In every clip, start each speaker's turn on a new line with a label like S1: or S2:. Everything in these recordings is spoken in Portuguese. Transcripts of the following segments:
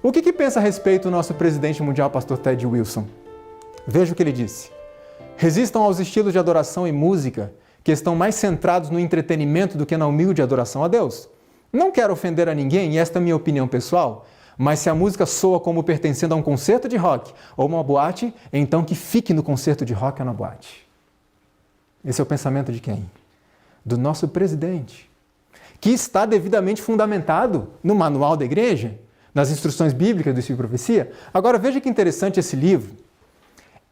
S1: O que pensa a respeito o nosso presidente mundial, pastor Ted Wilson? Veja o que ele disse. Resistam aos estilos de adoração e música que estão mais centrados no entretenimento do que na humilde adoração a Deus. Não quero ofender a ninguém, e esta é a minha opinião pessoal, mas se a música soa como pertencendo a um concerto de rock ou uma boate, então que fique no concerto de rock ou na boate. Esse é o pensamento de quem? Do nosso presidente, que está devidamente fundamentado no manual da igreja, nas instruções bíblicas do Espírito e Profecia. Agora veja que interessante esse livro.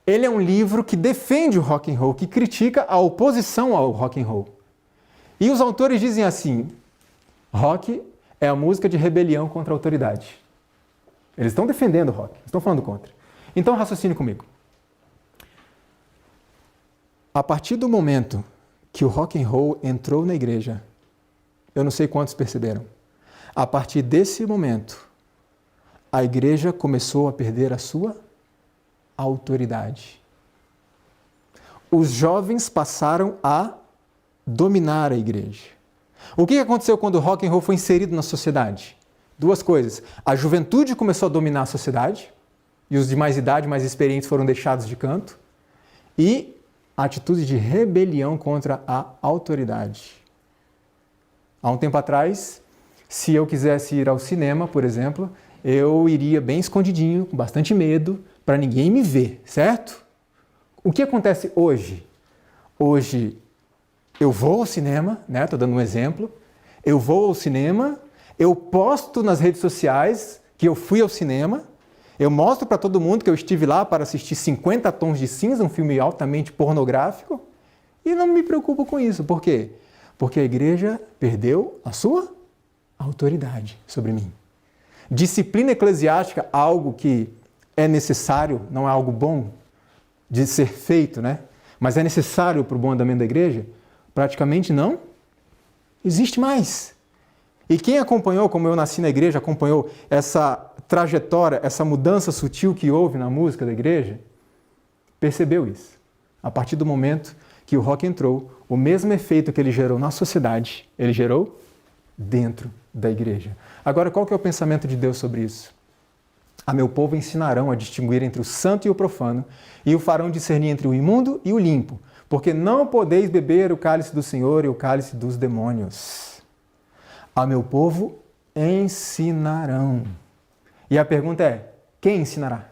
S1: Ele é um livro que defende o rock and roll, que critica a oposição ao rock and roll. E os autores dizem assim, rock é a música de rebelião contra a autoridade. Eles estão defendendo o rock, estão falando contra. Então raciocine comigo. A partir do momento que o rock and roll entrou na igreja, eu não sei quantos perceberam, a partir desse momento, a igreja começou a perder a sua autoridade. Os jovens passaram a dominar a igreja. O que aconteceu quando o rock and roll foi inserido na sociedade? Duas coisas. A juventude começou a dominar a sociedade, e os de mais idade, mais experientes, foram deixados de canto, e a atitude de rebelião contra a autoridade. Há um tempo atrás, se eu quisesse ir ao cinema, por exemplo, eu iria bem escondidinho, com bastante medo, para ninguém me ver, certo? O que acontece hoje? Hoje eu vou ao cinema, né? Estou dando um exemplo. Eu vou ao cinema, eu posto nas redes sociais que eu fui ao cinema, eu mostro para todo mundo que eu estive lá para assistir 50 Tons de Cinza, um filme altamente pornográfico, e não me preocupo com isso. Por quê? Porque a igreja perdeu a sua autoridade sobre mim. Disciplina eclesiástica, algo que é necessário, não é algo bom de ser feito, né? Mas é necessário para o bom andamento da igreja, praticamente não existe mais. E quem acompanhou, como eu nasci na igreja, acompanhou essa trajetória, essa mudança sutil que houve na música da igreja, percebeu isso. A partir do momento que o rock entrou, o mesmo efeito que ele gerou na sociedade, ele gerou dentro da igreja. Agora, qual que é o pensamento de Deus sobre isso? A meu povo ensinarão a distinguir entre o santo e o profano, e o farão discernir entre o imundo e o limpo, porque não podeis beber o cálice do Senhor e o cálice dos demônios. A meu povo ensinarão. E a pergunta é, quem ensinará?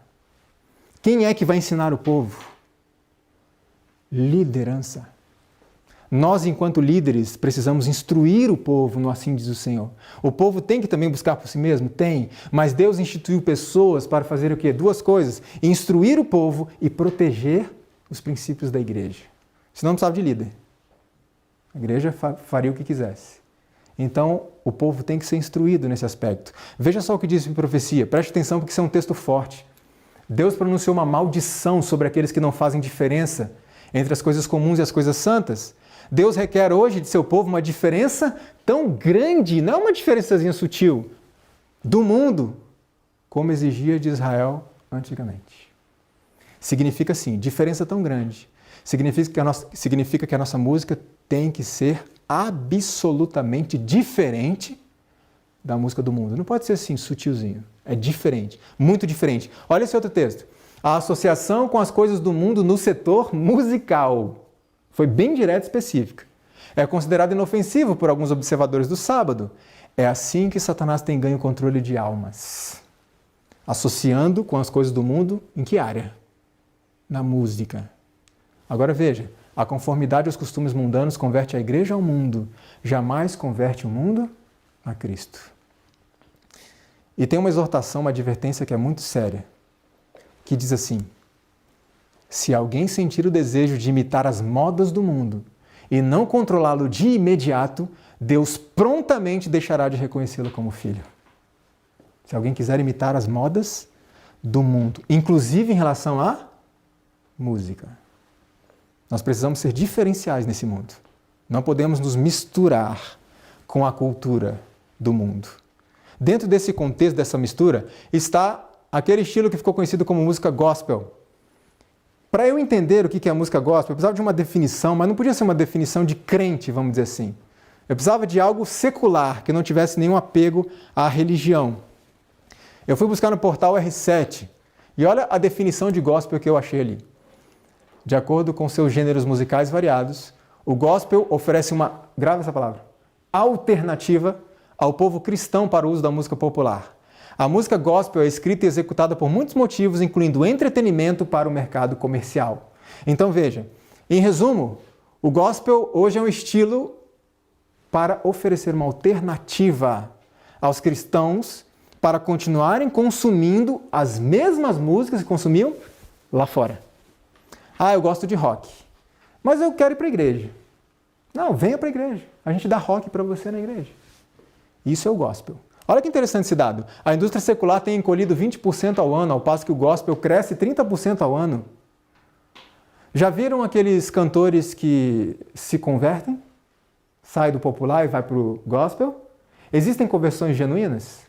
S1: Quem é que vai ensinar o povo? Liderança. Nós, enquanto líderes, precisamos instruir o povo no assim diz o Senhor. O povo tem que também buscar por si mesmo? Tem. Mas Deus instituiu pessoas para fazer o quê? Duas coisas. Instruir o povo e proteger os princípios da igreja. Senão não precisava de líder. A igreja faria o que quisesse. Então, o povo tem que ser instruído nesse aspecto. Veja só o que diz em profecia. Preste atenção porque isso é um texto forte. Deus pronunciou uma maldição sobre aqueles que não fazem diferença entre as coisas comuns e as coisas santas. Deus requer hoje de seu povo uma diferença tão grande, não uma diferençazinha sutil, do mundo, como exigia de Israel antigamente. Significa assim, diferença tão grande. Significa que a nossa música tem que ser absolutamente diferente da música do mundo. Não pode ser assim, sutilzinho. É diferente, muito diferente. Olha esse outro texto. A associação com as coisas do mundo no setor musical. Foi bem direta e específica. É considerado inofensivo por alguns observadores do sábado. É assim que Satanás tem ganho controle de almas. Associando com as coisas do mundo, em que área? Na música. Agora veja, a conformidade aos costumes mundanos converte a igreja ao mundo, jamais converte o mundo a Cristo. E tem uma exortação, uma advertência que é muito séria, que diz assim, se alguém sentir o desejo de imitar as modas do mundo e não controlá-lo de imediato, Deus prontamente deixará de reconhecê-lo como filho. Se alguém quiser imitar as modas do mundo, inclusive em relação à música. Nós precisamos ser diferenciais nesse mundo. Não podemos nos misturar com a cultura do mundo. Dentro desse contexto, dessa mistura, está aquele estilo que ficou conhecido como música gospel. Para eu entender o que é a música gospel, eu precisava de uma definição, mas não podia ser uma definição de crente, vamos dizer assim. Eu precisava de algo secular, que não tivesse nenhum apego à religião. Eu fui buscar no portal R7 e olha a definição de gospel que eu achei ali. De acordo com seus gêneros musicais variados, o gospel oferece uma, grave essa palavra, alternativa ao povo cristão para o uso da música popular. A música gospel é escrita e executada por muitos motivos, incluindo entretenimento para o mercado comercial. Então veja, em resumo, o gospel hoje é um estilo para oferecer uma alternativa aos cristãos para continuarem consumindo as mesmas músicas que consumiam lá fora. Ah, eu gosto de rock, mas eu quero ir para a igreja. Não, venha para a igreja. A gente dá rock para você na igreja. Isso é o gospel. Olha que interessante esse dado. A indústria secular tem encolhido 20% ao ano, ao passo que o gospel cresce 30% ao ano. Já viram aqueles cantores que se convertem? Sai do popular e vai para o gospel? Existem conversões genuínas?